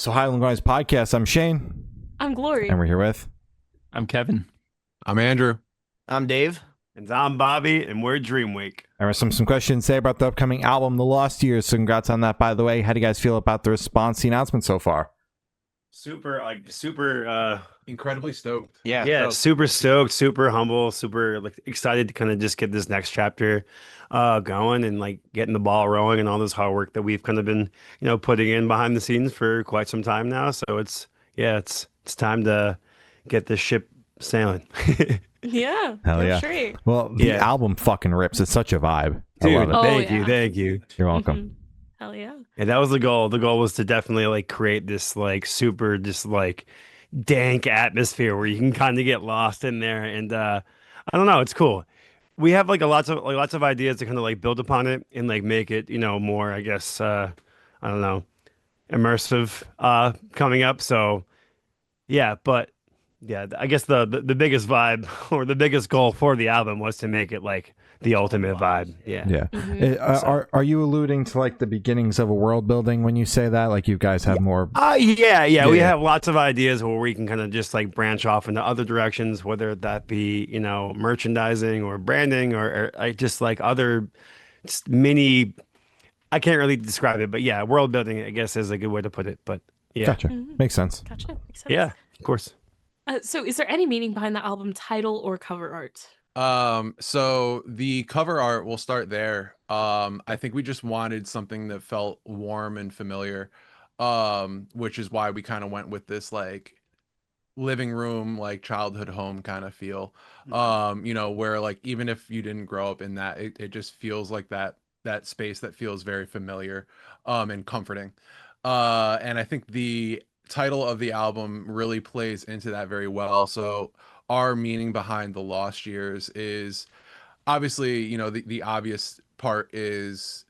So Highland Guys Podcast. I'm Shane. I'm Glory. And we're here with... I'm Kevin. I'm Andrew. I'm Dave. And I'm Bobby, and we're Dreamwake. There are some questions to say about the upcoming album, The Lost Years. So congrats on that, by the way. How do you guys feel about the response, the announcement so far? Super Incredibly stoked. Yeah, super stoked, super humble, super excited to kind of just get this next chapter going and getting the ball rolling and all this hard work that we've kind of been, putting in behind the scenes for quite some time now. So it's time to get this ship sailing. Yeah. Hell yeah. Sure. Well, the album fucking rips. It's such a vibe. I love Dude, it. thank you. You're welcome. Mm-hmm. Hell yeah. And that was the goal. The goal was to definitely create this super just dank atmosphere where you can kind of get lost in there. And I don't know, it's cool. We have lots of ideas to kind of build upon it and make it, more, I guess, I don't know, immersive coming up. So yeah, but yeah, I guess the biggest vibe or the biggest goal for the album was to make it the ultimate vibe. Yeah. Mm-hmm. Are you alluding to the beginnings of a world building when you say that? You guys have more... Yeah. We have lots of ideas where we can kind of just branch off into other directions, whether that be, merchandising or branding or just other mini... I can't really describe it, but yeah, world building, I guess, is a good way to put it. But yeah. Gotcha. Makes sense. Gotcha. Makes sense. Yeah, of course. So is there any meaning behind the album title or cover art? So the cover art, we'll start there. I think we just wanted something that felt warm and familiar, which is why we kind of went with this living room, childhood home kind of feel. Where even if you didn't grow up in that, it just feels like that space that feels very familiar, and comforting. And I think the title of the album really plays into that very well. So our meaning behind The Lost Years is obviously, the obvious part is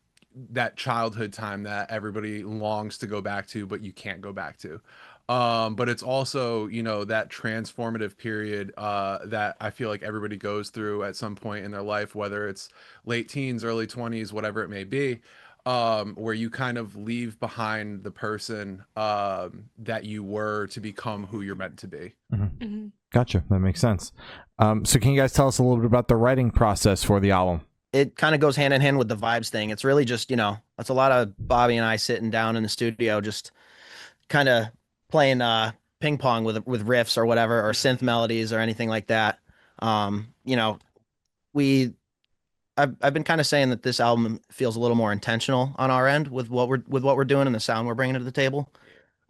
that childhood time that everybody longs to go back to, but you can't go back to. But it's also, that transformative period that I feel like everybody goes through at some point in their life, whether it's late teens, early 20s, whatever it may be, where you kind of leave behind the person that you were to become who you're meant to be. Mm-hmm. Mm-hmm. Gotcha. That makes sense. So can you guys tell us a little bit about the writing process for the album? It kind of goes hand in hand with the vibes thing. It's really just, it's a lot of Bobby and I sitting down in the studio, just kind of playing ping pong with riffs or whatever, or synth melodies or anything like that. I've been kind of saying that this album feels a little more intentional on our end with what we're doing and the sound we're bringing to the table.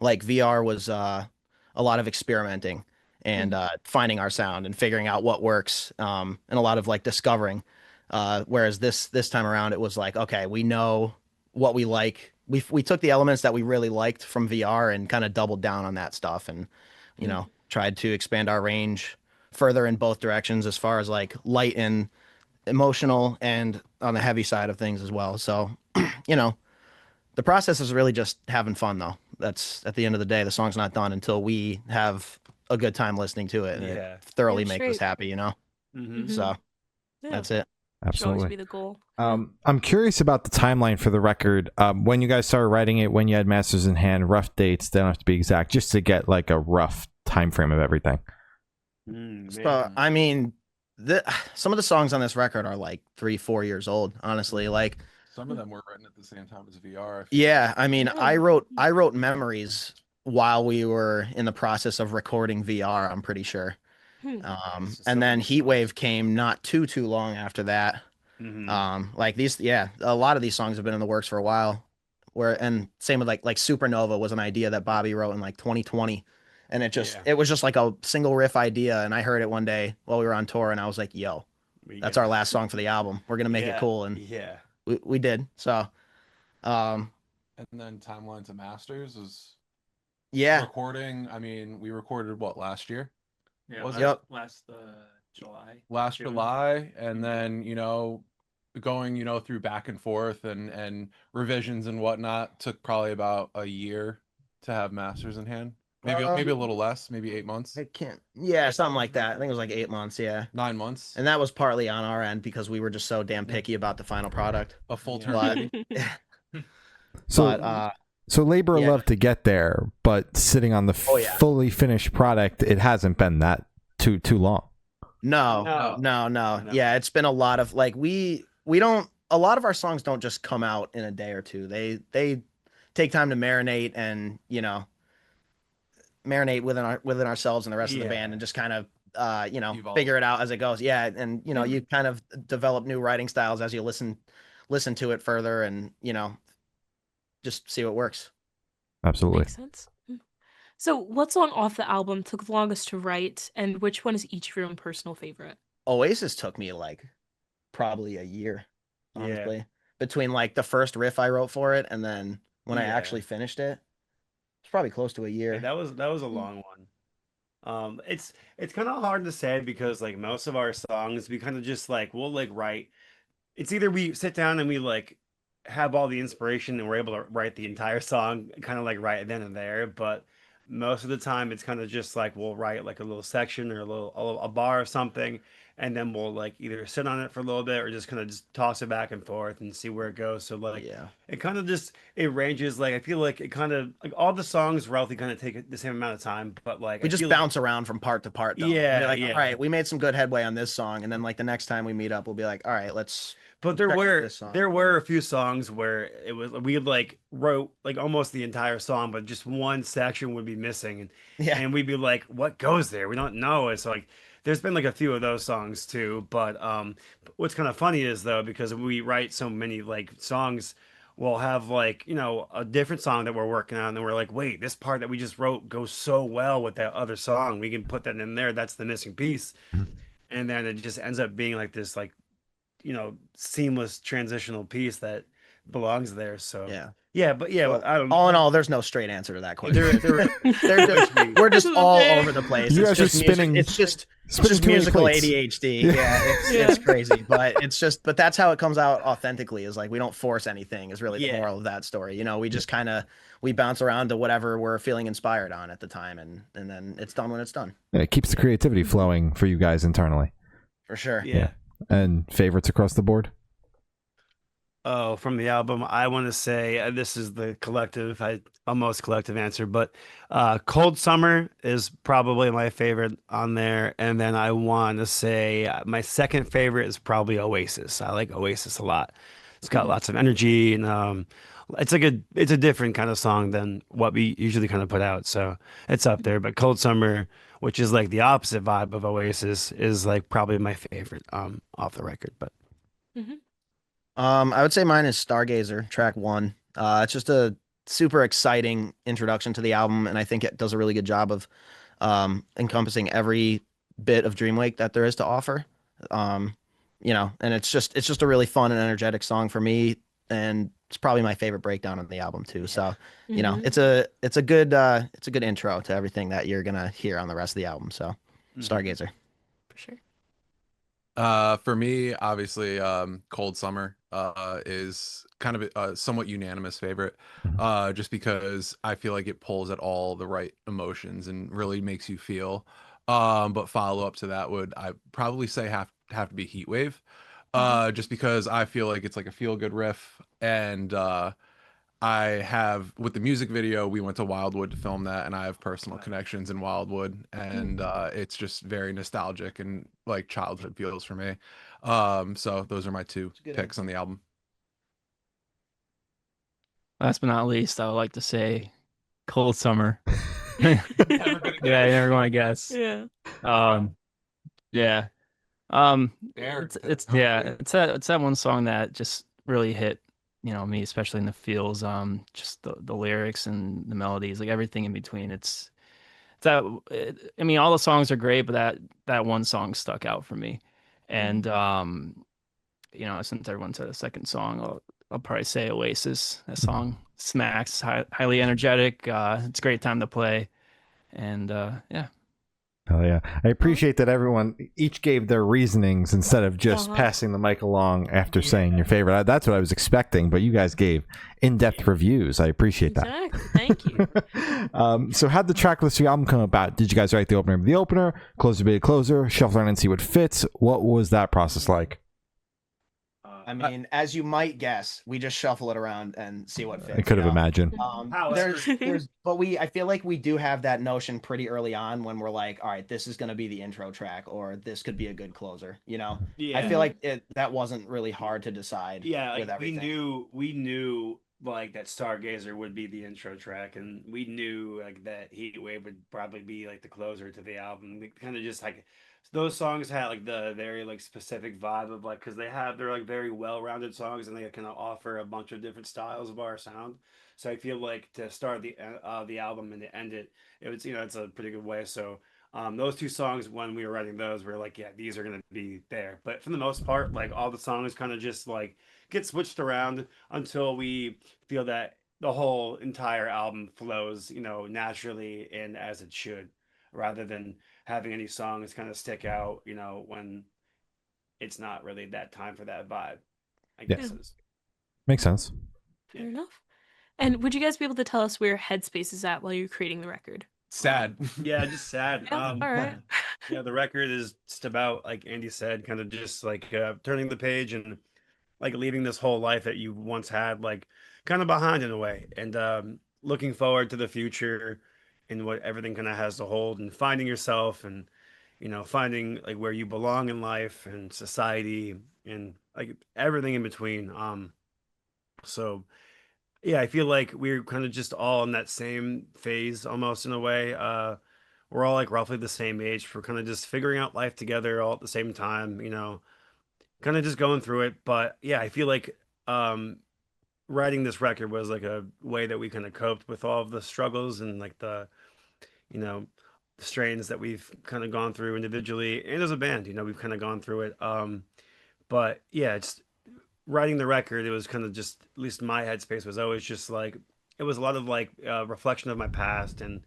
VR was a lot of experimenting and finding our sound and figuring out what works, and a lot of discovering. Whereas this time around, it was okay, we know what we like. We took the elements that we really liked from VR and kind of doubled down on that stuff, and tried to expand our range further in both directions as far as light and emotional and on the heavy side of things as well. So the process is really just having fun, though. That's at the end of the day, the song's not done until we have a good time listening to it and it thoroughly makes us happy, Mm-hmm. So Yeah. that's it. Should always Absolutely. be the goal. I'm curious about the timeline for the record. When you guys started writing it, when you had masters in hand, rough dates, they don't have to be exact, just to get a rough time frame of everything. So I mean, some of the songs on this record are 3-4 years old, honestly. Some of them were written at the same time as VR. Yeah, I mean, I wrote Memories while we were in the process of recording VR, I'm pretty sure. And then Heatwave came not too long after that. Mm-hmm. A lot of these songs have been in the works for a while. And same with like Supernova was an idea that Bobby wrote in 2020, and it was just a single riff idea, and I heard it one day while we were on tour, and I was like, yo, that's our last song for the album, we're gonna make it cool. And we did. So and then Timeline to Masters is recording. I mean, we recorded last year? Last July. Last July, and then going through back and forth and revisions and whatnot took probably about a year to have masters in hand. Maybe a little less, maybe 8 months. I can't. Yeah, something like that. I think it was 8 months. Yeah, 9 months. And that was partly on our end because we were just so damn picky about the final product. A full turn. So So labor of Yeah. love to get there, but sitting on the fully finished product, it hasn't been that too long. No. Yeah, it's been a lot of like we don't a lot of our songs don't just come out in a day or two. They take time to marinate and, marinate within ourselves and the rest of the band and just kind of Evolve. figure it out as it goes. Yeah, and you kind of develop new writing styles as you listen to it further and, just see what works. Absolutely. Makes sense. So, what song off the album took the longest to write, and which one is each of your own personal favorite? Oasis took me like probably a year, honestly. Yeah. Between like the first riff I wrote for it and then when I actually finished it. It's probably close to a year. Yeah, that was a long one. It's kind of hard to say because like most of our songs we kind of just like we'll like write. It's either we sit down and we like have all the inspiration and we're able to write the entire song kind of like right then and there, but most of the time it's kind of just like we'll write like a little section or a bar or something, and then we'll like either sit on it for a little bit or just kind of just toss it back and forth and see where it goes. So like it kind of just it ranges. Like I feel like it kind of like all the songs roughly kind of take the same amount of time, but like we just bounce around from part to part though. Yeah, like, all right, we made some good headway on this song, and then like the next time we meet up we'll be like, all right, let's But there were a few songs where it was we like wrote like almost the entire song, but just one section would be missing, and we'd be like, "What goes there? We don't know." It's like there's been like a few of those songs too. But what's kind of funny is though because we write so many like songs, we'll have like a different song that we're working on, and we're like, "Wait, this part that we just wrote goes so well with that other song. We can put that in there. That's the missing piece." And then it just ends up being like this like seamless transitional piece that belongs there. So but well, I don't. All in all, there's no straight answer to that question. We're just all over the place. You it's guys are just spinning. It's just too many musical plates. ADHD. It's crazy, but that's how it comes out authentically. Is like we don't force anything. Is really the moral of that story. We just kind of we bounce around to whatever we're feeling inspired on at the time, and then it's done when it's done. Yeah, it keeps the creativity flowing for you guys internally. For sure. Yeah. And favorites across the board? Oh, from the album, I want to say this is the collective, almost collective answer, but Cold Summer is probably my favorite on there. And then I want to say my second favorite is probably Oasis. I like Oasis a lot. It's got lots of energy and it's a different kind of song than what we usually kind of put out. So it's up there. But Cold Summer, which is like the opposite vibe of Oasis, is like probably my favorite off the record. But I would say mine is Stargazer, track 1. It's just a super exciting introduction to the album, and I think it does a really good job of encompassing every bit of Dreamwake that there is to offer. And it's just a really fun and energetic song for me, and it's probably my favorite breakdown on the album too. So, it's a good intro to everything that you're gonna hear on the rest of the album. So, Stargazer. For sure. For me, obviously, Cold Summer is kind of a somewhat unanimous favorite, just because I feel like it pulls at all the right emotions and really makes you feel. But follow up to that would I probably say have to be Heat Wave, just because I feel like it's like a feel good riff, and I have with the music video we went to Wildwood to film that, and I have personal connections in Wildwood, and it's just very nostalgic and like childhood feels for me. So those are my two picks on the album. Last but not least, I would like to say Cold Summer. Yeah, you never want to guess. Yeah. Yeah. It's that one song that just really hit me, especially in the feels, just the lyrics and the melodies, like everything in between. All the songs are great, but that one song stuck out for me. And since everyone said a second song, I'll probably say Oasis. That song smacks, highly energetic. It's a great time to play, and yeah. Oh yeah, I appreciate that everyone each gave their reasonings instead of just passing the mic along after saying your favorite. That's what I was expecting, but you guys gave in-depth reviews. I appreciate that. Exactly. Thank you. So how'd the track list for your album come about? Did you guys write the opener of the opener, closer be a closer, shuffle around and see what fits? What was that process like? I mean, as you might guess, we just shuffle it around and see what fits. I could have imagined. I feel like we do have that notion pretty early on when we're like, all right, this is going to be the intro track, or this could be a good closer. Yeah. I feel like that wasn't really hard to decide. Yeah, with like everything. we knew like that Stargazer would be the intro track, and we knew like that Heat Wave would probably be like the closer to the album. Kind of just like those songs had like the very like specific vibe of like because they're like very well-rounded songs and they kind of offer a bunch of different styles of our sound. So I feel like to start the album and to end it, it was it's a pretty good way. So those two songs, when we were writing those, we were like, yeah, these are gonna be there. But for the most part, like all the songs kind of just like get switched around until we feel that the whole entire album flows, naturally and as it should, rather than having any songs kind of stick out, when it's not really that time for that vibe. I guess is. Makes sense. Fair enough. And would you guys be able to tell us where Headspace is at while you're creating the record? Sad. Yeah, just sad. Yeah, all right. Yeah, the record is just about, like Andy said, kind of just like turning the page and like leaving this whole life that you once had, like kind of behind in a way, and looking forward to the future and what everything kind of has to hold, and finding yourself, and finding like where you belong in life and society and like everything in between. So yeah, I feel like we're kind of just all in that same phase almost in a way. We're all like roughly the same age. We're kind of just figuring out life together all at the same time, kind of just going through it. But yeah, I feel like writing this record was like a way that we kind of coped with all of the struggles and like you know, the strains that we've kind of gone through individually and as a band, we've kind of gone through it. But yeah, it's writing the record. It was kind of just, at least my headspace was always just like, it was a lot of like reflection of my past and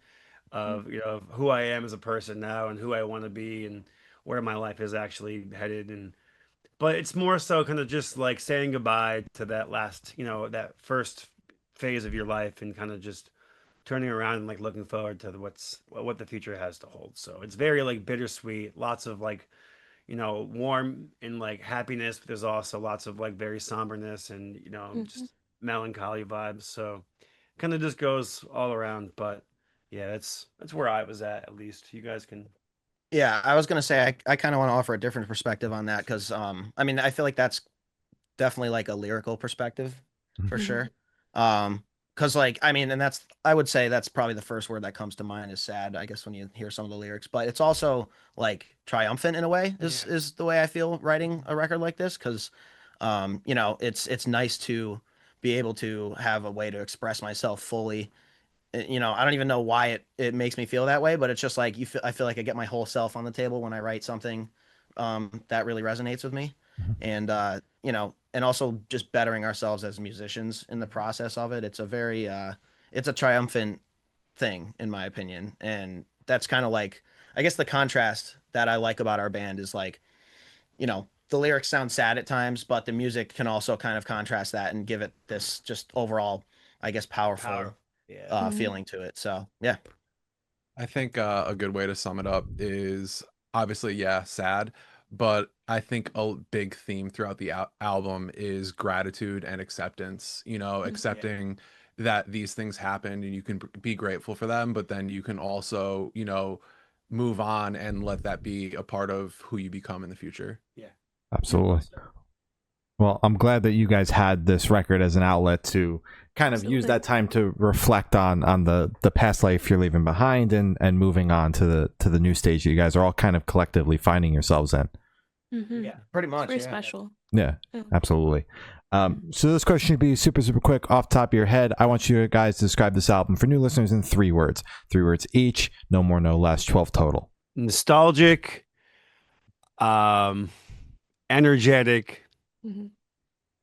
of, of who I am as a person now and who I want to be and where my life is actually headed. But it's more so kind of just like saying goodbye to that last, that first phase of your life and kind of just turning around and like looking forward to what the future has to hold. So it's very like bittersweet, lots of like, warm and like happiness, but there's also lots of like very somberness and, just melancholy vibes. So kind of just goes all around. But yeah, that's where I was at least. You guys can. Yeah, I was gonna say I kind of want to offer a different perspective on that because I mean I feel like that's definitely like a lyrical perspective for sure. Because like I mean, and I would say that's probably the first word that comes to mind is sad, I guess, when you hear some of the lyrics. But it's also like triumphant in a way is the way I feel writing a record like this because it's nice to be able to have a way to express myself fully. I don't even know why it makes me feel that way, but it's just like I feel like I get my whole self on the table when I write something that really resonates with me. And and also just bettering ourselves as musicians in the process of it. It's a very it's a triumphant thing in my opinion. And that's kind of like I guess the contrast that I like about our band is like, the lyrics sound sad at times, but the music can also kind of contrast that and give it this just overall, I guess, powerful feeling to it. So yeah. I think a good way to sum it up is obviously, yeah, sad, but I think a big theme throughout the album is gratitude and acceptance, accepting that these things happen and you can be grateful for them, but then you can also, move on and let that be a part of who you become in the future. Yeah. Absolutely. Well, I'm glad that you guys had this record as an outlet to kind of use that time to reflect on the past life you're leaving behind and moving on to the new stage that you guys are all kind of collectively finding yourselves in. Yeah, pretty much. It's very special. Yeah, absolutely. So this question should be super, super quick off the top of your head. I want you guys to describe this album for new listeners in 3 words. 3 words each, no more, no less, 12 total. Nostalgic, energetic,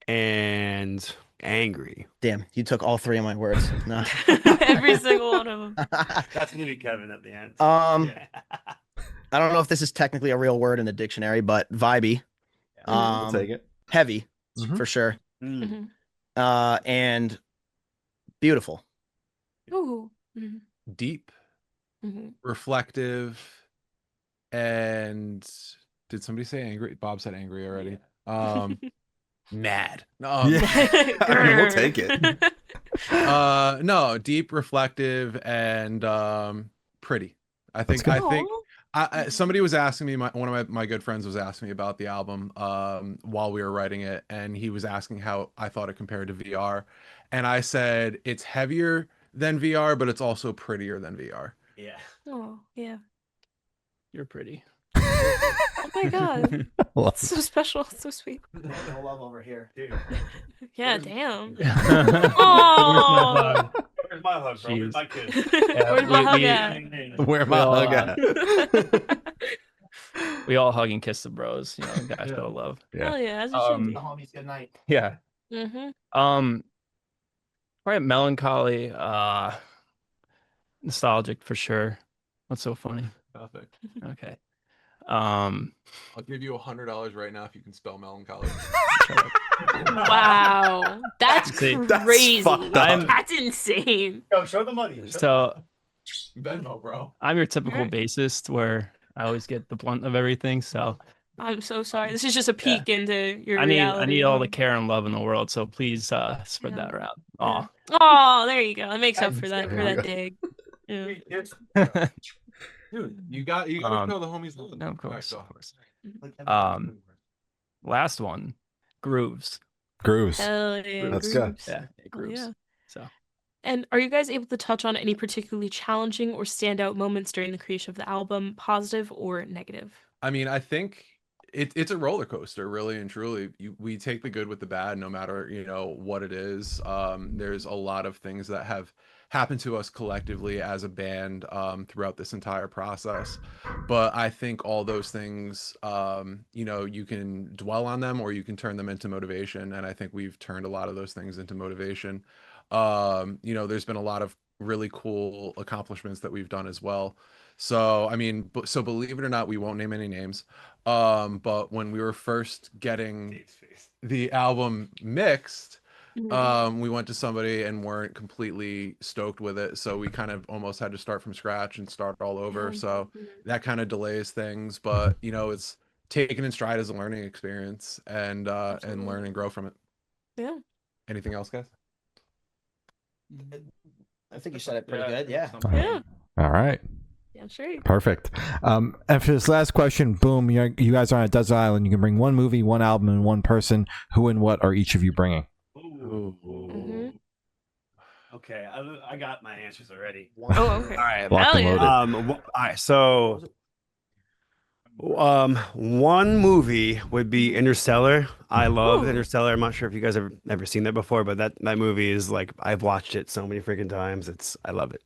and angry. Damn, you took all 3 of my words. No. Every single one of them. That's gonna be Kevin at the end. I don't know if this is technically a real word in the dictionary, but vibey. We'll take it. Heavy, for sure. And beautiful. Ooh. Deep, reflective, and did somebody say angry? Bob said angry already. mad. Yeah. I mean, we'll take it. No, deep, reflective, and pretty. I That's think good. I think Aw. somebody was asking me, one of my good friends was asking me about the album while we were writing it, and he was asking how I thought it compared to VR, and I said it's heavier than VR, but it's also prettier than VR. Yeah. Oh, yeah. You're pretty. Oh my God. Well, It's so special. It's so sweet. No love over here. Dude. Yeah, damn. Where's Oh. Where's my hug, bro? Where's Jeez. my kiss? Where's my hug we- at? where We my all, hug at? We all hug and kiss the bros, you know, guys show love. Yeah. Hell yeah, as it should be. The homies, good night. Yeah. Mm-hmm. Probably melancholy, nostalgic for sure. What's so funny? Perfect. Okay. I'll give you $100 right now if you can spell melancholy. Wow. That's See, that's crazy. fucked up. That's insane. Yo, show the money. So Venmo, bro. I'm your typical Alright. bassist where I always get the blunt of everything. So I'm so sorry. This is just a peek into your I need reality. all the care and love in the world. So please spread Yeah. that around. Yeah. Aw. Oh, there you go. That makes up for There that you go. dig. Yeah. Dude, you got to show the homies love. No, of course, Alright, of course. Last one, grooves. Grooves. Hell yeah. That's good. Grooves. Yeah, Hell grooves. yeah. So And are you guys able to touch on any particularly challenging or standout moments during the creation of the album, positive or negative? I mean, I think it's a roller coaster, really and truly. We take the good with the bad, no matter what it is. There's a lot of things that have happened to us collectively as a band throughout this entire process. But I think all those things, you can dwell on them or you can turn them into motivation. And I think we've turned a lot of those things into motivation. There's been a lot of really cool accomplishments that we've done as well. So, I mean, so believe it or not, we won't name any names. But when we were first getting the album mixed, we went to somebody and weren't completely stoked with it. So we kind of almost had to start from scratch and start all over. So that kind of delays things, but it's taken in stride as a learning experience and learn and grow from it. Yeah. Anything else, guys? I think you said it pretty good. Yeah. Yeah. All right. Yeah, sure. Perfect. And for this last question, boom, you guys are on a desert island. You can bring one movie, one album, and one person. Who and what are each of you bringing? Mhm. Okay, I got my answers already. Oh, okay. All right. Locked and Hell yeah. loaded. All right. So, one movie would be Interstellar. I love Ooh. Interstellar. I'm not sure if you guys have ever seen that before, but that movie is like I've watched it so many freaking times. I love it.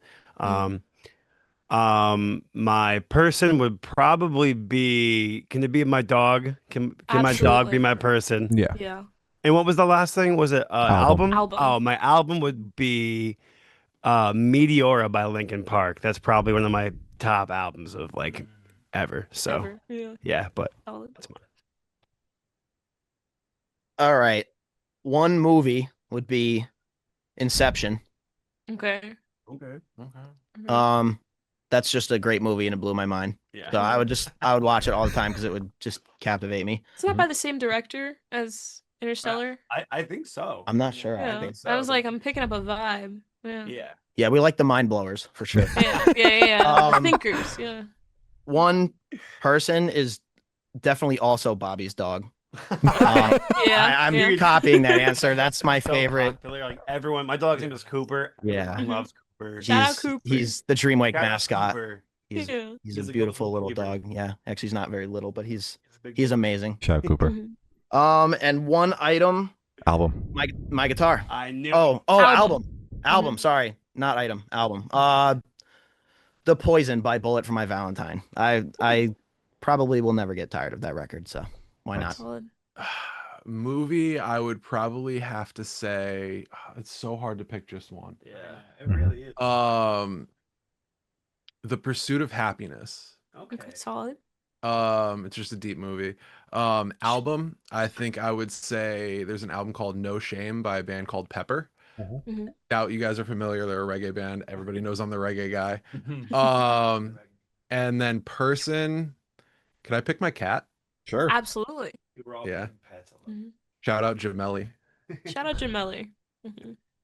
My person would probably be. Can it be my dog? Can my dog be Absolutely. my person? Yeah. Yeah. And what was the last thing? Was it album? Album. Oh, my album would be Meteora by Linkin Park. That's probably one of my top albums of like ever. So Ever. Yeah. yeah, but Solid. that's mine. All right. One movie would be Inception. Okay. Okay. That's just a great movie and it blew my mind. Yeah. So I would watch it all the time because it would just captivate me. Isn't that by the same director as Interstellar? I think so. I'm not sure. Yeah. think so. I was like, I'm picking up a vibe. Yeah. Yeah. Yeah, we like the mind blowers for sure. Yeah. The Um, thinkers. Yeah. One person is definitely also Bobby's dog. Yeah. I'm yeah. copying that answer. That's my So favorite. popular, like everyone. My dog's name is Cooper. Yeah. Everyone loves Cooper. Shout out Cooper. He's the Dreamwake Shout out mascot. Cooper. He's Yeah. he's He's a a beautiful golden little retriever. dog. Yeah, actually, he's not very little, but he's big he's deal. amazing. Shout out Cooper. Mhm. And one item, Album. my guitar. I knew. Oh, Album. album. Sorry, not item. Album. The Poison by Bullet for My Valentine. I probably will never get tired of that record. So why not? Solid. Movie, I would probably have to say it's so hard to pick just one. Yeah, it really is. The Pursuit of Happiness. Okay. Solid. It's just a deep movie. Album, I think I would say there's an album called No Shame by a band called Pepper. Doubt you guys are familiar. They're a reggae band. Everybody knows I'm the reggae guy. And then person, can I pick my cat? Sure. Absolutely. We were all Yeah. pets. I love it. Shout out Jamelli. Shout out Jamelli.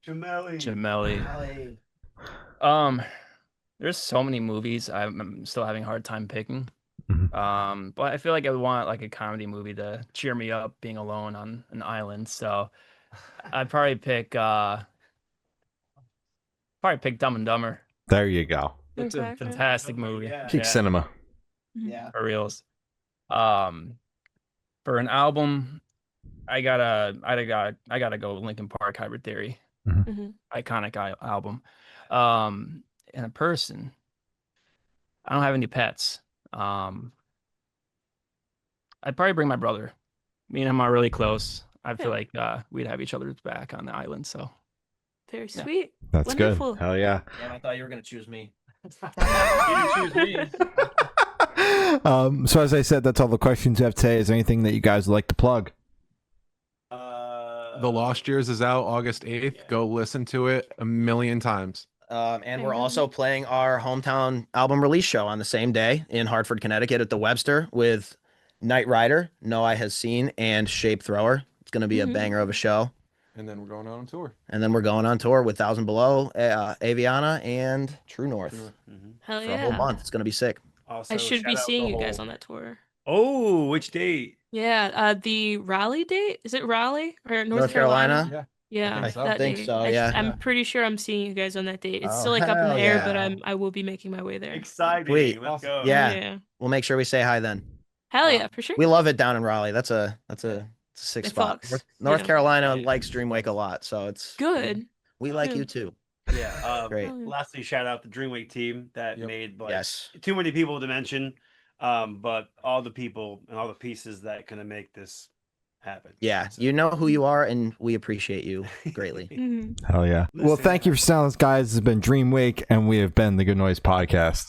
Gemelli. There's so many movies I'm still having a hard time picking. But I feel like I would want like a comedy movie to cheer me up being alone on an island. So I'd probably pick Dumb and Dumber. There you go. It's a fantastic movie. Peak cinema. Yeah. For reals. For an album, I gotta go Linkin Park Hybrid Theory. Iconic album. And a person, I don't have any pets. I'd probably bring my brother. Me and him are really close. I feel like we'd have each other's back on the island. So very sweet. That's Wonderful. good. Hell yeah. Damn, I thought you were gonna choose me. you didn't choose me. So as I said, that's all the questions you have today. Is there anything that you guys would like to plug? The Lost Years is out August 8th. Go listen to it a million times. And we're also playing our hometown album release show on the same day in Hartford, Connecticut at the Webster with Knight Rider, No Eye Has Seen, and Shape Thrower. It's going to be a banger of a show. And then we're going on tour. And then we're going on tour with Thousand Below, Aviana, and True North. Hell For a whole month. It's going to be sick. Also, I should be shout out seeing the you guys whole- on that tour. Oh, which date? Yeah, the Raleigh date? Is it Raleigh or North North Carolina? Carolina? Yeah, I that think date. so, yeah. I'm pretty sure I'm seeing you guys on that date. It's Oh, still like up in hell the air, yeah. but I will be making my way there. Exciting. Sweet. Let's go. Yeah. We'll make sure we say hi then. Hell yeah, for sure. We love it down in Raleigh. That's a sick It spot. fucks, North yeah. Carolina likes Dreamwake a lot, so it's Good. We like Yeah. you too. Yeah. Great. Lastly, shout out the Dreamwake team that made like Yes. too many people to mention, but all the people and all the pieces that kind of make this happen. Yeah, you know who you are, and we appreciate you greatly. Mhm. Hell yeah. Well, Listen, thank you for sounding, guys. This has been Dreamwake, and we have been the Good Noise Podcast.